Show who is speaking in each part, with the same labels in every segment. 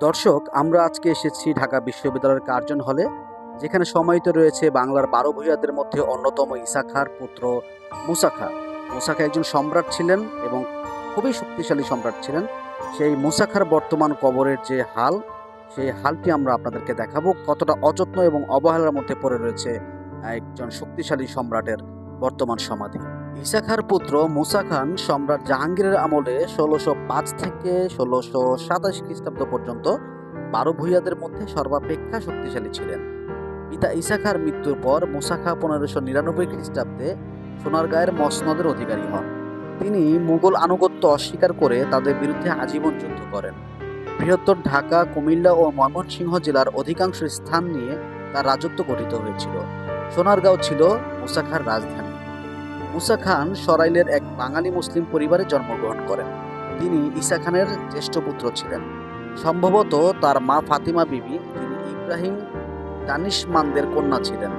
Speaker 1: দর্শক, আমরা আজকে এসেছি ঢাকা বিশ্ববিদ্যালয়ের কার্জন হলে, যেখানে সমাহিত রয়েছে বাংলার 12 ভূঁইয়াদের মধ্যে অন্যতম ঈসা খাঁর পুত্র মুসা খাঁ। মুসা খাঁ একজন সম্রাট ছিলেন এবং খুবই শক্তিশালী সম্রাট ছিলেন। সেই মুসা খাঁর বর্তমান কবরের যে হাল, সেই হালটি আমরা আপনাদেরকে দেখাবো কতটা অযত্ন এবং অবহেলার মধ্যে পড়ে রয়েছে একজন শক্তিশালী সম্রাটের বর্তমান সমাধি। ঈসা খাঁর পুত্র মুসা খান সম্রাট জাহাঙ্গীরের আমলে ১৬০৫ থেকে ১৬২৭ খ্রিস্টাব্দ পর্যন্ত 12 ভূঁইয়াদের মধ্যে সর্বাপেক্ষা শক্তিশালী ছিলেন। পিতা ঈসা খাঁর মৃত্যুর পর মুসা খাঁ ১৫৯৯ খ্রিস্টাব্দে সোনারগাঁয়ের মসনদের অধিকারী হন। তিনি মুঘল আনুগত্য অস্বীকার করে তাদের বিরুদ্ধে আজীবন যুদ্ধ করেন। বৃহত্তর ঢাকা, কুমিল্লা ও ময়মনসিংহ জেলার অধিকাংশ স্থান নিয়ে তার রাজত্ব গঠিত হয়েছিল। সোনারগাঁও ছিল মুসা খাঁর রাজধানী। মুসা খান সরাইলের এক বাঙালি মুসলিম পরিবারে জন্মগ্রহণ করেন। তিনি ঈসা খানের জ্যেষ্ঠ পুত্র ছিলেন। সম্ভবত তার মা ফাতিমা বিবি, তিনি ইব্রাহিম দানিশমান্দের কন্যা ছিলেন।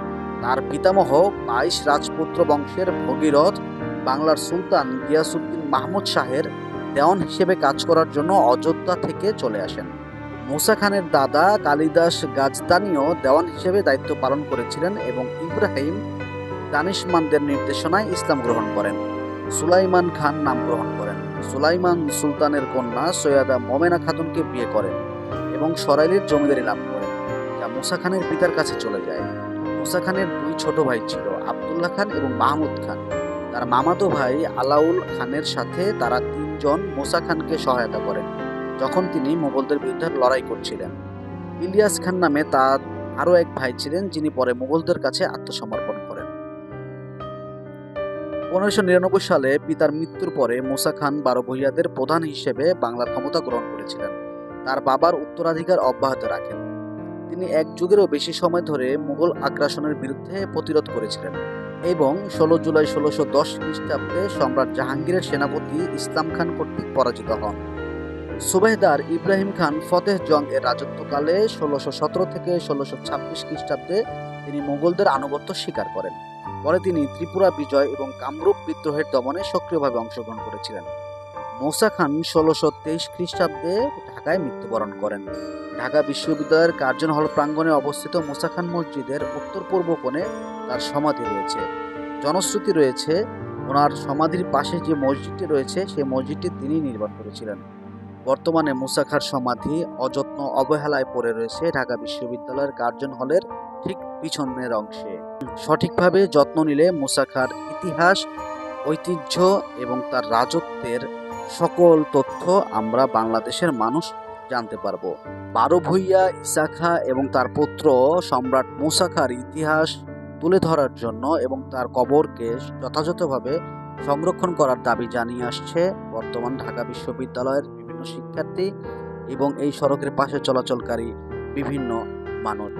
Speaker 1: তার পিতামহ 22 রাজপুত্র বংশের ভগীরথ বাংলার সুলতান গিয়াসউদ্দিন মাহমুদ শাহের দেওয়ান হিসেবে কাজ করার জন্য অযোধ্যা থেকে চলে আসেন। মুসা খানের দাদা কালিদাস গাজদানিও দেওয়ান হিসেবে দায়িত্ব পালন করেছিলেন এবং ইব্রাহিম দানিশমান্দের নির্দেশনায় ইসলাম গ্রহণ করেন। সুলাইমান খান নাম গ্রহণ করেন। সুলাইমান সুলতানের কন্যা সৈয়দা মোমেনা খাতুনকে বিয়ে করেন এবং সরাইলের জমিদারি লাভ করেন, যা মুসা খানের পিতার কাছে চলে যায়। মুসা খানের 2 ছোট ভাই ছিল, আবদুল্লাহ খান এবং মাহমুদ খান। তার মামাতো ভাই আলাউল খানের সাথে তারা 3 জন মুসা খানকে সহায়তা করেন যখন তিনি মুঘলদের বিরুদ্ধে লড়াই করছিলেন। ইলিয়াস খান নামে তার আরও এক ভাই ছিলেন, যিনি পরে মুঘলদের কাছে আত্মসমর্পণ করেন। ১৫৯৯ সালে পিতার মৃত্যুর পরে মুসা খান 12 ভূঁইয়াদের প্রধান হিসেবে বাংলার ক্ষমতা গ্রহণ করেছিলেন। তার বাবার উত্তরাধিকার অব্যাহত রাখেন। তিনি 1 যুগেরও বেশি সময় ধরে মুঘল আগ্রাসনের বিরুদ্ধে প্রতিরোধ করেছিলেন এবং 16 জুলাই ১৬১০ খ্রিস্টাব্দে সম্রাট জাহাঙ্গীরের সেনাপতি ইসলাম খান কর্তৃক পরাজিত হন। সুবেহদার ইব্রাহিম খান ফতেহ জং এর রাজত্বকালে ১৬১৭ থেকে ১৬২৬ খ্রিস্টাব্দে তিনি মুঘলদের আনুগত্য স্বীকার করেন। পরে তিনি ত্রিপুরা বিজয় এবং কামরূপ বিদ্রোহের দমনে সক্রিয়ভাবে অংশগ্রহণ করেছিলেন। মুসা খান ১৬২৩ খ্রিস্টাব্দে ঢাকায় মৃত্যুবরণ করেন। ঢাকা বিশ্ববিদ্যালয়ের কার্জন হল প্রাঙ্গণে অবস্থিত মুসা খান মসজিদের উত্তর-পূর্ব কোণে তার সমাধি রয়েছে। জনশ্রুতি রয়েছে, ওনার সমাধির পাশে যে মসজিদটি রয়েছে সেই মসজিদটি তিনি নির্মাণ করেছিলেন। বর্তমানে মুসা খাঁর সমাধি অযত্ন অবহেলায় পড়ে রয়েছে ঢাকা বিশ্ববিদ্যালয়ের কার্জন হলের ঠিক পিছনের অংশে। সঠিকভাবে যত্ন নিলে মুসা খাঁর ইতিহাস, ঐতিহ্য এবং তার রাজত্বের সকল তথ্য আমরা বাংলাদেশের মানুষ জানতে পারবো। 12 ভূঁইয়া ঈসা খাঁ এবং তার পুত্র সম্রাট মুসা খাঁর ইতিহাস তুলে ধরার জন্য এবং তার কবরকে যথাযথভাবে সংরক্ষণ করার দাবি জানিয়ে আসছে বর্তমান ঢাকা বিশ্ববিদ্যালয়ের বিভিন্ন শিক্ষার্থী এবং এই সড়কের পাশে চলাচলকারী বিভিন্ন মানুষ।